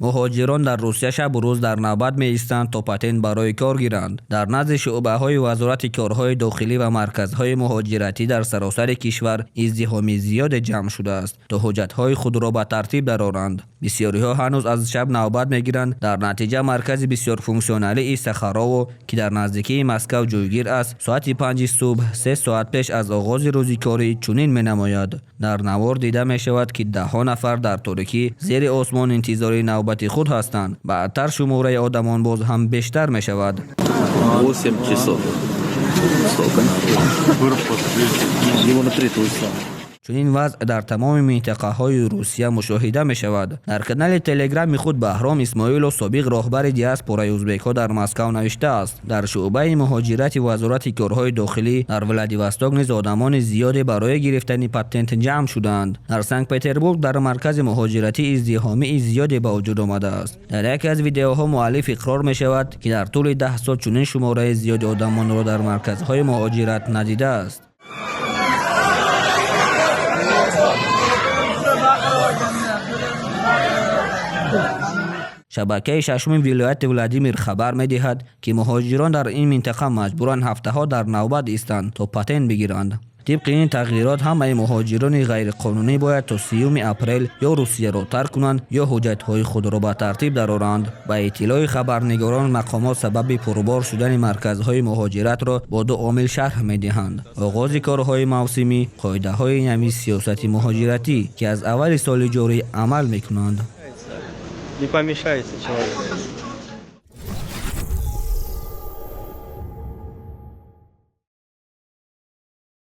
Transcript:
مهاجران در روسیه شب و روز در نوبت می‌ایستند تا پاتنت برای کار گیرند. در نزد شعبه‌های وزارت کارهای داخلی و مرکزهای مهاجرتی در سراسر کشور ازدحام زیاد جمع شده است تا حجت‌های خود را به ترتیب درآورند. بسیاری‌ها هنوز از شب نوبت می‌گیرند. در نتیجه مرکز بسیار فونکسیونالی استخراو که در نزدیکی مسکو جایگیر است، ساعت 5 صبح 3 ساعت پیش از آغاز روز کاری چنین می‌نماید. در نوار دیده می‌شود که ده نفر در تاریکی زیر آسمان انتظار نوبت خود هستند. بعدتر شماره آدمان باز هم بیشتر می‌شود. 8 часов. چنین وضع در تمام منطقه های روسیه مشاهده می شود. در کانال تلگرام خود بهرام اسماعیلوف سابق راهبر دیاسپورای ازبک ها در مسکو نوشته است: در شعبه مهاجرت وزارت کارهای داخلی در ولادیواستوک نیز آدمان زیادی برای گرفتن پاتنت جمع شدند. در سنت پترزبورگ در مرکز مهاجرتی ازدحامی زیادی به وجود آمده است. در یکی از ویدیوها مؤلف اقرار می شود که در طول 10 سال چنین شماره زیادی آدمان را در مرکزهای مهاجرت ندیده است. شبکه ششم ولایت ولادیمیر خبر می‌دهد که مهاجران در این منطقه مجبورند هفته‌ها در نوبت ایستند تا پاتنت بگیرند. طبق این تغییرات همه مهاجران غیرقانونی باید تا 30 اپریل یا روسیه را ترک کنند یا حجت‌های خود را به ترتیب درآورند. با اطلاع خبرنگاران مقامات سبب پربار شدن مرکزهای مهاجرت را با 2 عامل شرح می‌دهند: آغاز کارهای موسمی، قاعده‌های نوی سیاست مهاجرتی که از اول سال جاری عمل می‌کنند. Не помешается человек.